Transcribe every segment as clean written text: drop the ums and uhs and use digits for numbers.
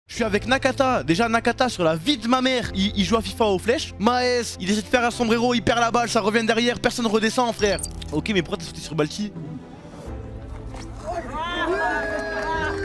Je suis avec Nakata. Déjà, Nakata, sur la vie de ma mère, il joue à FIFA aux flèches. Maes, il essaie de faire un sombrero, il perd la balle, ça revient derrière, personne redescend, frère. Ok, mais pourquoi t'as sauté sur Balti?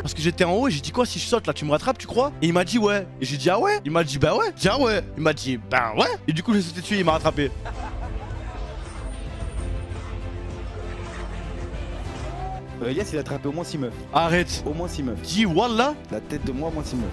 Parce que j'étais en haut et j'ai dit quoi, si je saute là tu me rattrapes tu crois? Et il m'a dit ouais. Et j'ai dit ah ouais. Il m'a dit bah ouais. J'ai dit ah ouais. Il m'a dit bah ouais. Et du coup j'ai sauté dessus et il m'a rattrapé. Elias il a attrapé au moins 6 meufs. Arrête. Au moins 6 meufs. Dis wallah. La tête de moi, au moins 6 meufs.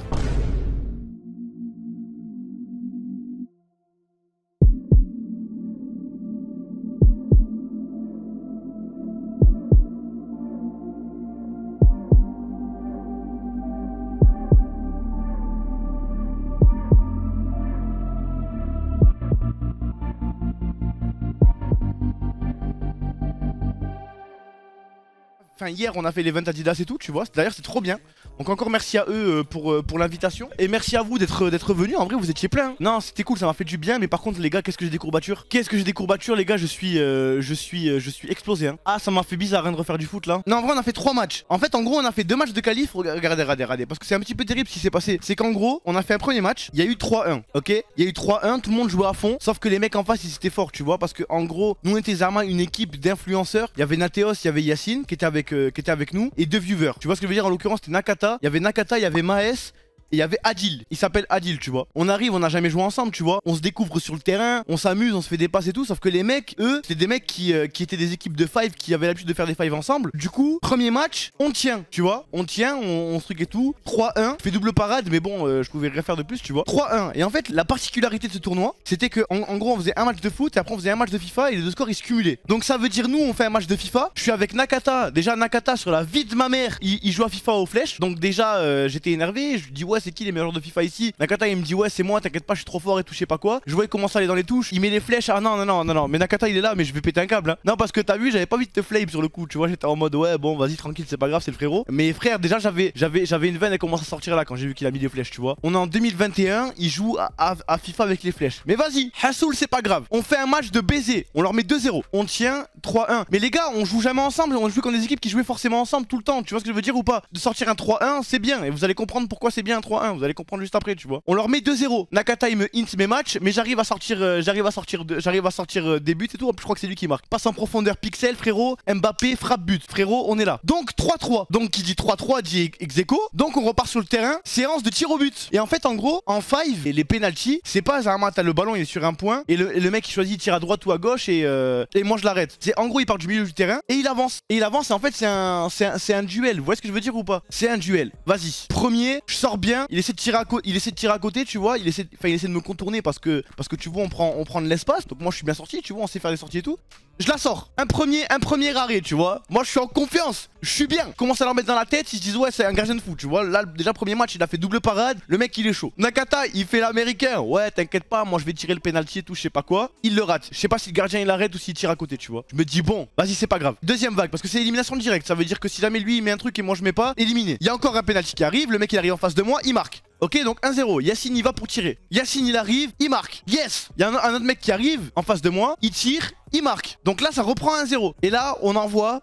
Enfin hier on a fait l'event Adidas et tout tu vois, d'ailleurs c'est trop bien. Donc encore merci à eux pour l'invitation. Et merci à vous d'être venus, en vrai vous étiez plein. Non c'était cool, ça m'a fait du bien. Mais par contre les gars, qu'est-ce que j'ai des courbatures? Qu'est-ce que j'ai des courbatures les gars, je suis explosé hein. Ah ça m'a fait bizarre hein, de refaire du foot là. Non en vrai on a fait 3 matchs. En fait en gros on a fait 2 matchs de qualif. Regardez. Parce que c'est un petit peu terrible ce qui s'est passé. C'est qu'en gros on a fait un premier match, il y a eu 3-1. Ok, il y a eu 3-1, tout le monde jouait à fond. Sauf que les mecs en face ils étaient forts tu vois. Parce que en gros nous on était Zama, une équipe d'influenceurs. Il y avait Nateos, il y avait Yacine qui était avec nous et 2 viewers. Tu vois ce que je veux dire, en l'occurrence c'était Nakata. Il y avait Nakata, il y avait Maes. Et il y avait Adil, il s'appelle Adil tu vois. On arrive, on n'a jamais joué ensemble tu vois. On se découvre sur le terrain, on s'amuse, on se fait des passes et tout. Sauf que les mecs, eux, c'était des mecs qui étaient des équipes de 5 qui avaient l'habitude de faire des 5 ensemble. Du coup, premier match, on tient tu vois. On tient, on se truc et tout. 3-1, je fais double parade mais bon je pouvais rien faire de plus tu vois. 3-1. Et en fait la particularité de ce tournoi, c'était que en gros on faisait un match de foot et après on faisait un match de FIFA et les deux scores ils se cumulaient. Donc ça veut dire nous on fait un match de FIFA. Je suis avec Nakata. Déjà Nakata sur la vie de ma mère, il joue à FIFA aux flèches. Donc déjà j'étais énervé, je lui dis ouais c'est qui les meilleurs joueurs de FIFA ici? Nakata il me dit ouais c'est moi, t'inquiète pas je suis trop fort et tout je sais pas quoi. Je vois il commence à aller dans les touches, il met les flèches. Ah non mais Nakata il est là mais je vais péter un câble hein. Non parce que t'as vu j'avais pas envie de te flame sur le coup tu vois. J'étais en mode ouais bon vas-y tranquille c'est pas grave c'est le frérot. Mais frère déjà j'avais une veine, elle commence à sortir là quand j'ai vu qu'il a mis des flèches tu vois. On est en 2021, il joue à FIFA avec les flèches. Mais vas-y Hassoul c'est pas grave. On fait un match de baiser, on leur met 2-0. On tient 3-1. Mais les gars on joue jamais ensemble, on joue comme des équipes qui jouaient forcément ensemble tout le temps. Tu vois ce que je veux dire ou pas? De sortir un 3-1 c'est bien. Et vous allez comprendre pourquoi c'est bien un 3-1. Vous allez comprendre juste après tu vois. On leur met 2-0. Nakata il me hint mes matchs, mais j'arrive à sortir des buts et tout. En plus je crois que c'est lui qui marque. Passe en profondeur, pixel frérot, Mbappé, frappe but. Frérot on est là. Donc 3-3. Donc qui dit 3-3 dit ex-aequo. Donc on repart sur le terrain, séance de tir au but. Et en fait en gros en 5 et les penalties, c'est pas Zama t'as le ballon il est sur un point et le mec il choisit il tire à droite ou à gauche et moi je l'arrête. C'est en gros il part du milieu du terrain et il avance. Et en fait c'est un duel. Vous voyez ce que je veux dire ou pas? C'est un duel. Vas-y. Premier, je sors bien, il essaie de tirer à côté tu vois, il essaie de me contourner parce que tu vois on prend de l'espace. Donc moi je suis bien sorti tu vois, on sait faire des sorties et tout. Je la sors. Un premier arrêt tu vois. Moi je suis en confiance. Je suis bien. Commence à leur mettre dans la tête, ils se disent ouais c'est un gardien de foot tu vois. Là déjà premier match il a fait double parade. Le mec il est chaud. Nakata il fait l'américain. Ouais t'inquiète pas, moi je vais tirer le penalty et tout je sais pas quoi. Il le rate. Je sais pas si le gardien il arrête ou s'il tire à côté tu vois. Je me dis bon vas-y c'est pas grave. Deuxième vague parce que c'est élimination directe. Ça veut dire que si jamais lui il met un truc et moi je mets pas, éliminé. Il y a encore un penalty qui arrive. Le mec il arrive en face de moi, il marque. Ok donc 1-0, Yacine il va pour tirer. Yacine il arrive, il marque. Yes. Il y a un autre mec qui arrive en face de moi, il tire, il marque. Donc là ça reprend 1-0. Et là on envoie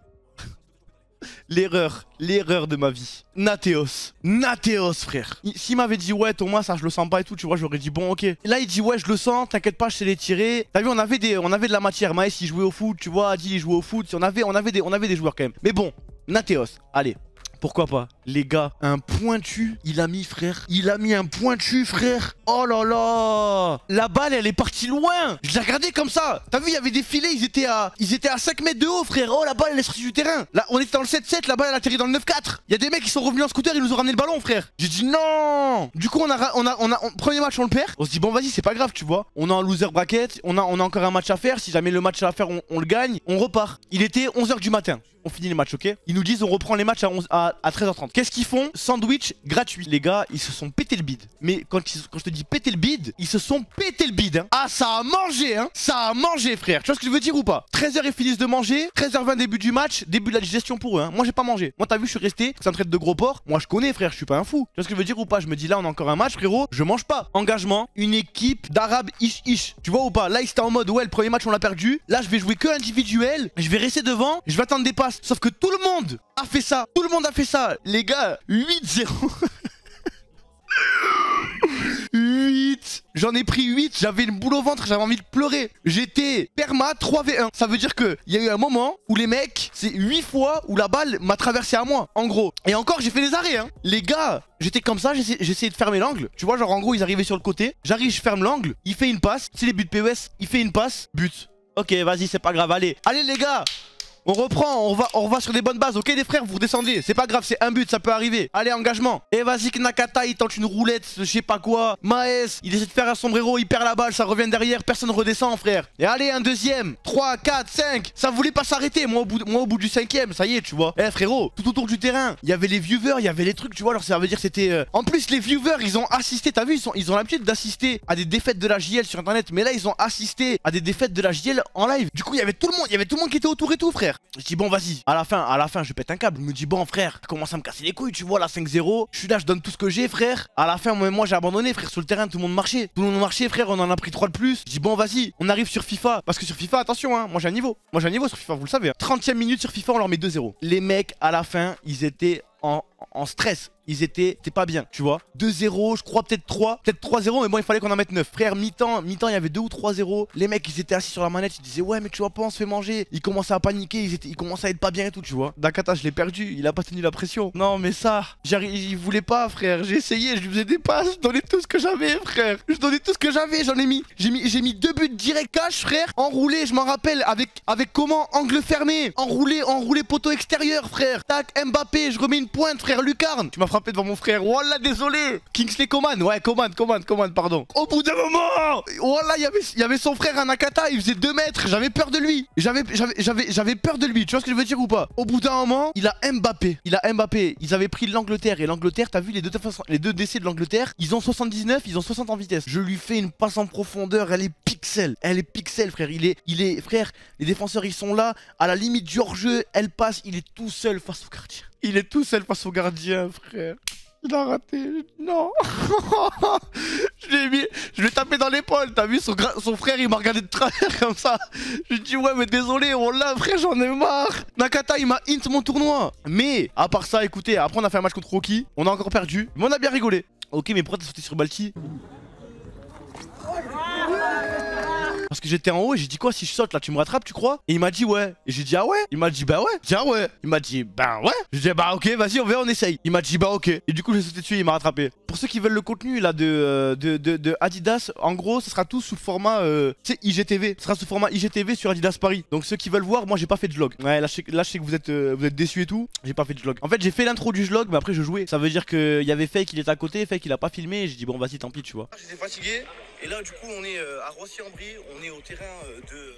l'erreur de ma vie. Nateos frère. S'il m'avait dit ouais Thomas ça je le sens pas et tout tu vois, j'aurais dit bon ok. Et là il dit ouais je le sens, t'inquiète pas je sais les tirer. T'as vu on avait de la matière. Maes il jouait au foot tu vois, Adil il jouait au foot. On avait des joueurs quand même. Mais bon, Nateos, allez. Pourquoi pas? Les gars, un pointu, il a mis frère. Il a mis un pointu frère. Oh là là. La balle elle est partie loin. Je l'ai regardé comme ça. T'as vu il y avait des filets, ils étaient à 5 mètres de haut frère. Oh la balle elle est sortie du terrain. Là on était dans le 7-7, la balle elle a atterri dans le 9-4. Il y a des mecs qui sont revenus en scooter, ils nous ont ramené le ballon frère. J'ai dit non. Du coup premier match on le perd. On se dit bon vas-y c'est pas grave tu vois. On est en loser bracket, on a encore un match à faire. Si jamais le match à faire on le gagne, on repart. Il était 11h du matin. On finit les matchs ok. Ils nous disent on reprend les matchs à 13h30. Qu'est-ce qu'ils font? Sandwich gratuit. Les gars ils se sont pété le bide. Mais quand je te dis péter le bide, ils se sont pété le bide hein. Ah ça a mangé hein. Ça a mangé frère. Tu vois ce que je veux dire ou pas? 13h ils finissent de manger, 13h20 début du match, début de la digestion pour eux hein. Moi j'ai pas mangé. Moi t'as vu je suis resté, ça me traite de gros porc. Moi je connais frère, je suis pas un fou. Tu vois ce que je veux dire ou pas? Je me dis là on a encore un match frérot, je mange pas. Engagement, une équipe d'arabes ish. Tu vois ou pas? Là ils étaient en mode ouais le premier match on l'a perdu. Là je vais jouer que individuel, je vais rester devant, je vais attendre des passes. Sauf que tout le monde a fait ça. Tout le monde a fait ça. Les gars, 8-0. J'en ai pris 8, j'avais une boule au ventre, j'avais envie de pleurer. J'étais perma 3v1. Ça veut dire qu'il y a eu un moment où les mecs, c'est 8 fois où la balle m'a traversé à moi, en gros. Et encore, j'ai fait des arrêts, hein. Les gars, j'étais comme ça, j'essayais de fermer l'angle. Tu vois, genre en gros, ils arrivaient sur le côté. J'arrive, je ferme l'angle, il fait une passe. C'est les buts PES, il fait une passe, but. Ok, vas-y, c'est pas grave, allez. Allez les gars, on reprend, on va sur des bonnes bases, ok les frères, vous redescendez. C'est pas grave, c'est un but, ça peut arriver. Allez, engagement. Et vas-y, Nakata, il tente une roulette, je sais pas quoi. Maes, il essaie de faire un sombrero, il perd la balle, ça revient derrière, personne redescend, frère. Et allez, un deuxième. 3, 4, 5. Ça voulait pas s'arrêter, moi au bout du 5ème, ça y est, tu vois. Eh frérot, tout autour du terrain, il y avait les viewers, il y avait les trucs, tu vois. Alors ça veut dire c'était. En plus, les viewers, ils ont assisté, t'as vu, ils ont l'habitude d'assister à des défaites de la JL sur internet. Mais là, ils ont assisté à des défaites de la JL en live. Du coup, il y avait tout le monde qui était autour et tout, frère. Je dis bon, vas-y. À la fin, je pète un câble. Je me dis, bon, frère, je commence à me casser les couilles, tu vois, là, 5-0. Je suis là, je donne tout ce que j'ai, frère. À la fin, moi, j'ai abandonné, frère, sur le terrain, tout le monde marchait. Tout le monde marchait, frère, on en a pris 3 de plus. Je dis, bon, vas-y, on arrive sur FIFA. Parce que sur FIFA, attention, hein, moi, j'ai un niveau. Moi, j'ai un niveau sur FIFA, vous le savez. Hein. 30ème minute sur FIFA, on leur met 2-0. Les mecs, à la fin, ils étaient en stress. Ils étaient pas bien, tu vois. 2-0, je crois peut-être 3, peut-être 3-0, mais bon, il fallait qu'on en mette 9. Frère, mi-temps, il y avait 2 ou 3-0. Les mecs, ils étaient assis sur la manette, ils disaient, ouais, mais tu vois pas, on se fait manger. Ils commençaient à paniquer, ils commençaient à être pas bien et tout, tu vois. Nakata, je l'ai perdu, il a pas tenu la pression. Non, mais ça, il voulait pas, frère. J'ai essayé, je lui faisais des passes, je donnais tout ce que j'avais, frère. Je donnais tout ce que j'avais, j'ai mis 2 buts direct cash, frère. Enroulé, je m'en rappelle, avec comment, angle fermé. Enroulé poteau extérieur, frère. Tac, Mbappé, je remets une pointe, frère. Lucarne, tu m'as frappé devant mon frère. Wallah, désolé. Kingsley Coman, ouais, Coman, pardon. Au bout d'un moment, wallah, il y avait son frère à Nakata, il faisait 2 mètres. J'avais peur de lui. J'avais peur de lui. Tu vois ce que je veux dire ou pas? Au bout d'un moment, il a Mbappé. Ils avaient pris l'Angleterre. Et l'Angleterre, t'as vu les deux décès de l'Angleterre, ils ont 79, ils ont 60 en vitesse. Je lui fais une passe en profondeur, elle est pixel. Frère. Frère, les défenseurs, ils sont là. À la limite du hors-jeu, elle passe. Il est tout seul face au gardien. Frère. Il a raté. Non. Je l'ai tapé dans l'épaule. T'as vu, son frère, il m'a regardé de travers comme ça. Je lui ai dit, ouais, mais désolé, on l'a, frère, j'en ai marre. Nakata, il m'a hint mon tournoi. Mais, à part ça, écoutez, après, on a fait un match contre Rocky. On a encore perdu. Mais on a bien rigolé. Ok, mais pourquoi t'as sauté sur Balti? Parce que j'étais en haut et j'ai dit quoi, si je saute là tu me rattrapes tu crois? Et il m'a dit ouais. Et j'ai dit ah ouais. Il m'a dit bah ouais. J'ai dit ah ouais. Il m'a dit bah ouais. J'ai dit bah ok vas-y on essaye. Il m'a dit bah ok. Et du coup j'ai sauté dessus et il m'a rattrapé. Pour ceux qui veulent le contenu là de Adidas, en gros ce sera tout sous format tu sais IGTV. Ce sera sous format IGTV sur Adidas Paris. Donc ceux qui veulent voir, moi j'ai pas fait de vlog. Ouais là je sais que vous êtes déçus et tout. J'ai pas fait de vlog. En fait j'ai fait l'intro du vlog mais après je jouais. Ça veut dire qu'il y avait Fake, il était à côté, Fake il a pas filmé. Et j'ai dit bon vas-y tant pis tu vois. J'étais fatigué. Et là du coup on est à Roissy-en-Brie, on est au terrain de...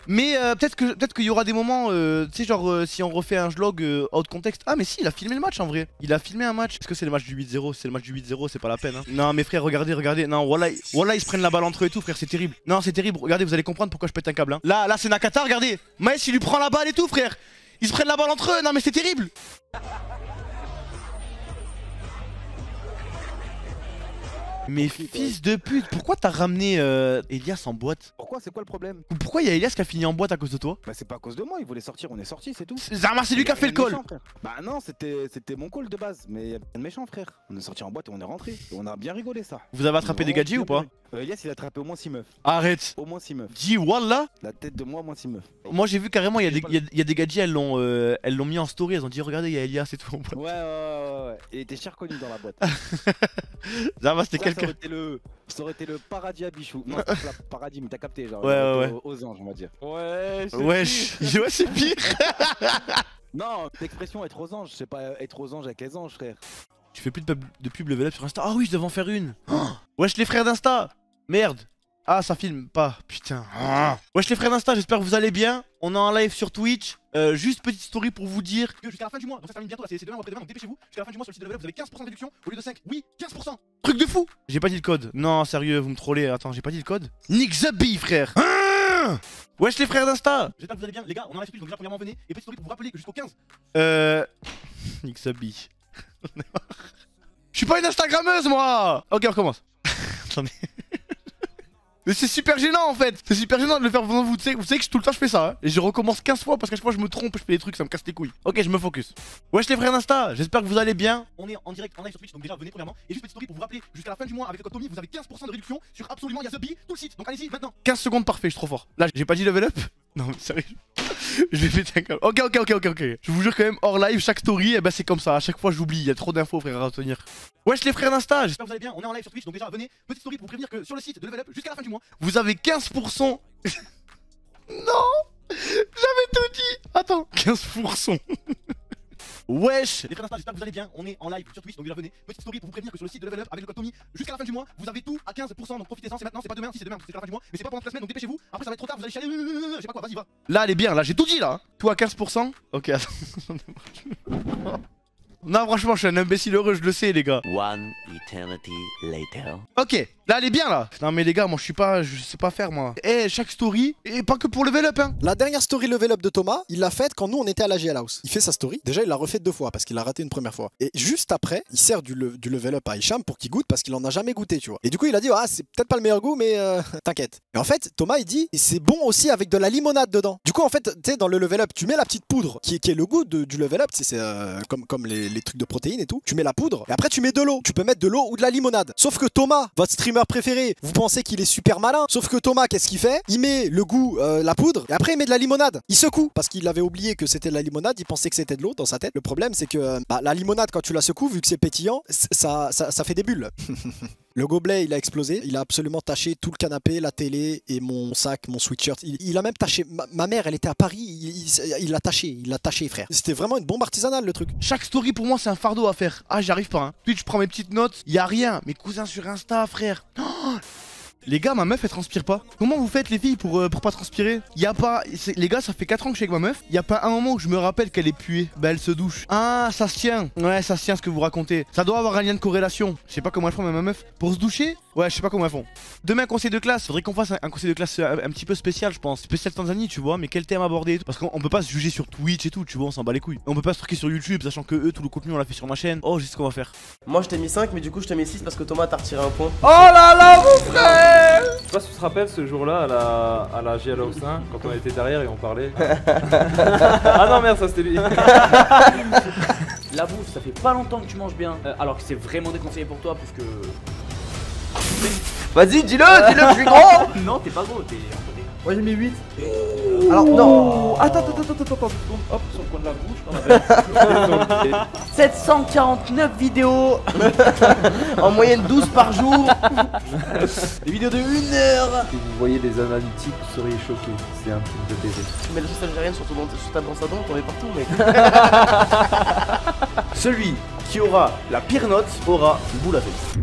Mais peut-être qu'il y aura des moments, tu sais genre si on refait un vlog out de contexte. Ah mais si, il a filmé le match en vrai. Il a filmé un match. Est-ce que c'est le match du 8-0? Si c'est le match du 8-0, c'est pas la peine hein. Non mais frère, regardez. Non, voilà, ils se prennent la balle entre eux et tout frère, c'est terrible. Non c'est terrible, regardez, vous allez comprendre pourquoi je pète un câble hein. Là c'est Nakata, regardez. Maes il lui prend la balle et tout frère. Ils se prennent la balle entre eux, non mais c'est terrible. Mais fils de pute, pourquoi t'as ramené Elias en boîte? Pourquoi? C'est quoi le problème? Pourquoi il y a Elias qui a fini en boîte à cause de toi? Bah c'est pas à cause de moi, il voulait sortir, on est sorti, c'est tout. Zarmar, c'est lui qui a fait le call. Bah non, c'était mon call de base, mais y'a rien de méchant frère. On est sorti en boîte et on est rentré. Et on a bien rigolé ça. Vous avez attrapé des gadgets ou pas? Elias il a attrapé au moins 6 meufs. Arrête. Au moins 6 meufs. Dis wallah. La tête de moi, au moins 6 meufs. Moi j'ai vu carrément, il y a des gadgets, elles l'ont mis en story, elles ont dit regardez il y a Elias et tout en boîte. Ouais. Il était cher connu dans la boîte. Zarmar c'était quelqu'un. Ça aurait été le paradis à Bichou. Non, c'est pas le paradis, mais t'as capté, genre. Ouais. Aux anges, on va dire. Ouais, c'est pire. Non, l'expression être aux anges, c'est pas être aux anges avec les anges, frère. Tu fais plus de pub level up sur Insta? Ah oui, je devais en faire une. Wesh les frères d'Insta. Merde. Ah, ça filme pas, putain. Wesh les frères d'Insta, j'espère que vous allez bien. On est en live sur Twitch. Juste petite story pour vous dire que jusqu'à la fin du mois, donc ça se termine bientôt, c'est demain ou après-demain, donc dépêchez-vous. Jusqu'à la fin du mois sur le site de Level Up, vous avez 15% de réduction au lieu de 5. Oui, 15%. Truc de fou. J'ai pas dit le code. Non, sérieux, vous me trollez. Attends, j'ai pas dit le code. Nick Zabi, frère. Wesh les frères d'Insta. J'espère que vous allez bien. Les gars, on est en live sur Twitch, donc déjà premièrement venez. Et petite story pour vous rappeler que jusqu'au 15. Nick Zabi. Je suis pas une Instagrammeuse moi. Ok, on recommence. Attendez. Mais c'est super gênant en fait. C'est super gênant de le faire devant vous. Vous savez que tout le temps je fais ça. Hein. Et je recommence 15 fois parce qu'à chaque fois je me trompe, je fais des trucs, ça me casse les couilles. Ok, je me focus. Wesh les frères d'Insta, j'espère que vous allez bien. On est en direct en live sur Twitch, donc déjà venez premièrement. Et juste petite story pour vous rappeler, jusqu'à la fin du mois avec le code Tommy, vous avez 15% de réduction sur absolument Yazabi, tout le site. Donc allez-y maintenant. 15 secondes parfait, je suis trop fort. Là, j'ai pas dit level up. Non, mais sérieux. Je vais péter un câble. Ok. Je vous jure quand même, hors live, chaque story, eh ben c'est comme ça. À chaque fois, j'oublie. Il y a trop d'infos, frère, à retenir. Wesh les frères d'Insta, j'espère que vous allez bien. On est en live sur Twitch, donc déjà venez. Petite story pour vous prévenir que sur le site de level up, jusqu'à la fin du mois, vous avez 15%. Non, j'avais tout dit. Attends, 15%. Wesh les frères d'Insta, j'espère que vous allez bien. On est en live sur Twitch, donc déjà venez. Petite story pour vous prévenir que sur le site de Level Up avec le code Tommy, jusqu'à la fin du mois, vous avez tout à 15%. Donc profitez-en, c'est maintenant, c'est pas demain. Si c'est demain, c'est la fin du mois, mais c'est pas pendant toute la semaine, donc dépêchez-vous. Après ça va être trop tard, vous allez chialer. Je sais pas quoi, vas-y va. Là elle est bien, là j'ai tout dit là. Tout à 15%. Ok, attends. Non franchement je suis un imbécile heureux, je le sais les gars. One eternity later. Ok, là elle est bien là. Non mais les gars, moi je sais pas faire moi. Eh, chaque story, et pas que pour level up hein. La dernière story level up de Thomas, il l'a faite quand nous on était à la GL House. Il fait sa story, déjà il l'a refait 2 fois parce qu'il a raté une première fois. Et juste après, il sert du level up à Hicham pour qu'il goûte parce qu'il en a jamais goûté, tu vois. Et du coup il a dit, ah c'est peut-être pas le meilleur goût mais t'inquiète. Et en fait Thomas il dit, c'est bon aussi avec de la limonade dedans. Du coup en fait, tu sais dans le level up, tu mets la petite poudre qui est le goût du level up, c'est comme les trucs de protéines et tout. Tu mets la poudre et après tu mets de l'eau. Tu peux mettre de l'eau ou de la limonade. Sauf que Thomas, votre streamer préféré, vous pensez qu'il est super malin. Sauf que Thomas, qu'est-ce qu'il fait? Il met le goût, la poudre, et après il met de la limonade. Il secoue parce qu'il avait oublié que c'était de la limonade. Il pensait que c'était de l'eau dans sa tête. Le problème, c'est que la limonade, quand tu la secoues, vu que c'est pétillant, ça fait des bulles. Le gobelet, il a explosé. Il a absolument taché tout le canapé, la télé et mon sac, mon sweatshirt. Il a même taché. Ma mère, elle était à Paris. Il l'a taché, frère. C'était vraiment une bombe artisanale, le truc. Chaque story pour moi, c'est un fardeau à faire. Ah, j'y arrive pas. Hein. Puis je prends mes petites notes. Y a rien. Mes cousins sur Insta, frère. Oh, les gars, ma meuf elle transpire pas. Comment vous faites les filles pour pas transpirer? Y a pas. Les gars, ça fait 4 ans que je suis avec ma meuf. Y a pas un moment où je me rappelle qu'elle est puée. Bah elle se douche. Ah, ça se tient. Ouais, ça se tient ce que vous racontez. Ça doit avoir un lien de corrélation. Je sais pas comment elles font, mais ma meuf. Pour se doucher? Ouais, je sais pas comment elles font. Demain, conseil de classe. Faudrait qu'on fasse un conseil de classe un petit peu spécial, je pense. Spécial Tanzanie, tu vois. Mais quel thème aborder et tout. Parce qu'on peut pas se juger sur Twitch et tout, tu vois. On s'en bat les couilles. On peut pas se truquer sur YouTube, sachant que eux, tout le contenu, on l'a fait sur ma chaîne. Oh, je sais ce qu'on va faire. Moi je t'ai mis 5 mais du coup je t'ai mis 6 parce que Thomas t'a retiré un point. Oh là là mon frère! Je sais pas si tu te rappelles ce jour-là à la GL House 1 quand on était derrière et on parlait. Ah non merde, ça c'était lui. La bouffe, ça fait pas longtemps que tu manges bien. Alors que c'est vraiment déconseillé pour toi puisque... Vas-y dis-le, je suis gros. Non, t'es pas gros, t'es en côté. Moi j'ai mis 8. Alors non. Attends. Hop, sur le coin de la bouche. 749 vidéos. En moyenne 12 par jour. Des vidéos de 1 heure. Si vous voyez des analytiques, vous seriez choqués. C'est un truc de baiser. Tu mets la sauce algérienne sur ta brosse à dents, t'en mets partout mec. Celui qui aura la pire note aura une boule à face.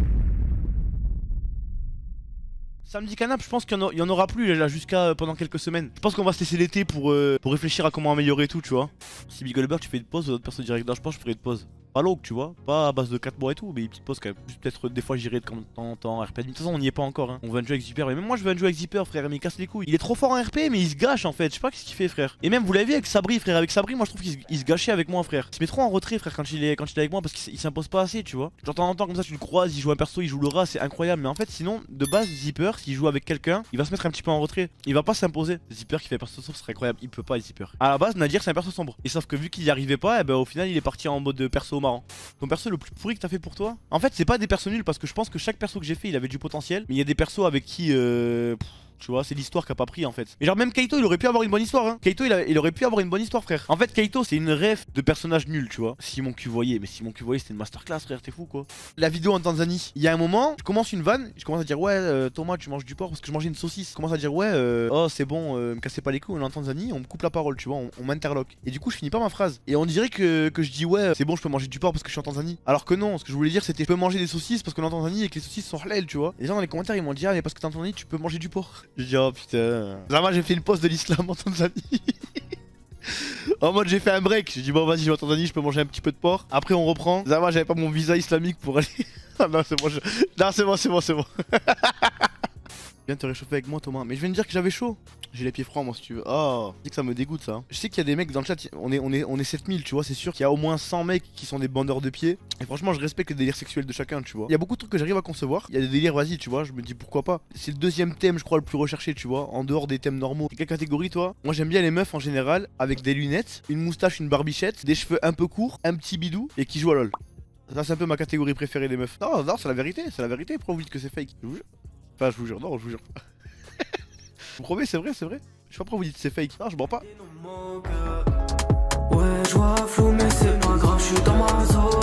Samedi canap, je pense qu'il y en aura plus là jusqu'à pendant quelques semaines. Je pense qu'on va se laisser l'été pour réfléchir à comment améliorer tout, tu vois. Si Big Goldberg tu fais une pause, d'autres personnes direct, je pense que je ferai une pause. Pas longue, tu vois, pas à base de 4 mois et tout, mais une petite pause quand même. Juste peut-être des fois j'irai de temps en temps en RP. De toute façon, on n'y est pas encore. Hein. On veut un jeu avec Zipper, et même moi je veux un jeu avec Zipper, frère, mais il casse les couilles. Il est trop fort en RP, mais il se gâche en fait. Je sais pas ce qu'il fait, frère. Et même vous l'avez vu avec Sabri, frère. Avec Sabri, moi je trouve qu'il se gâchait avec moi, frère. Il se met trop en retrait, frère, quand il est avec moi parce qu'il s'impose pas assez, tu vois. De temps en temps, comme ça, tu le croises, il joue un perso, il joue le rat, c'est incroyable. Mais en fait, sinon, de base, Zipper, s'il joue avec quelqu'un, il va se mettre un petit peu en retrait. Il va pas s'imposer. Zipper qui fait perso sombre, ce serait incroyable. Il peut pas, Zipper. À la base, Nadir, c'est un perso sombre. Et sauf que vu qu'il y arrivait pas, et ben au final, il est parti en mode perso marrant. Ton perso le plus pourri que t'as fait pour toi? En fait, c'est pas des persos nuls parce que je pense que chaque perso que j'ai fait, il avait du potentiel. Mais il y a des persos avec qui tu vois, c'est l'histoire qui a pas pris en fait. Et genre même Kaito il aurait pu avoir une bonne histoire hein. Kaito il aurait pu avoir une bonne histoire frère. En fait Kaito c'est une ref de personnage nul tu vois. Simon Cuvoyer, mais Simon Cuvoyer c'était une masterclass frère, t'es fou quoi. La vidéo en Tanzanie, il y a un moment, je commence une vanne, je commence à dire ouais Thomas tu manges du porc parce que je mangeais une saucisse. Je commence à dire ouais oh c'est bon, me cassez pas les couilles, on est en Tanzanie, on me coupe la parole tu vois, on m'interloque. Et du coup je finis pas ma phrase. Et on dirait que je dis ouais c'est bon je peux manger du porc parce que je suis en Tanzanie. Alors que non, ce que je voulais dire c'était je peux manger des saucisses parce qu'on est en Tanzanie et que les saucisses sont halal tu vois. Et les gens dans les commentaires ils m'ont dit ah mais parce que t'es en Tanzanie tu peux manger du porc. J'ai dit oh putain. Zama j'ai fait une pause de l'islam en Tanzanie. En mode j'ai fait un break, j'ai dit bon vas-y je vais en Tanzanie, je peux manger un petit peu de porc. Après on reprend. Zama j'avais pas mon visa islamique pour aller. Ah non c'est bon, non c'est bon. Viens te réchauffer avec moi Thomas. Mais je viens de dire que j'avais chaud. J'ai les pieds froids moi si tu veux. Oh, je sais que ça me dégoûte ça. Je sais qu'il y a des mecs dans le chat, on est 7000 tu vois, c'est sûr qu'il y a au moins 100 mecs qui sont des bandeurs de pieds. Et franchement je respecte le délire sexuel de chacun tu vois. Il y a beaucoup de trucs que j'arrive à concevoir. Il y a des délires vas-y tu vois, je me dis pourquoi pas. C'est le deuxième thème je crois le plus recherché tu vois, en dehors des thèmes normaux. Quelle catégorie toi? Moi j'aime bien les meufs en général avec des lunettes, une moustache, une barbichette, des cheveux un peu courts, un petit bidou et qui jouent à LoL. Ça c'est un peu ma catégorie préférée des meufs. Non, non c'est la vérité, pourquoi vous dites que c'est fake? Je vous jure. Enfin je vous jure, non je vous jure. Vous promets c'est vrai, c'est vrai. Je sais pas pourquoi vous dites que c'est fake. Non je mens pas. Ouais je vois flou mais c'est pas grave, je suis dans ma zone.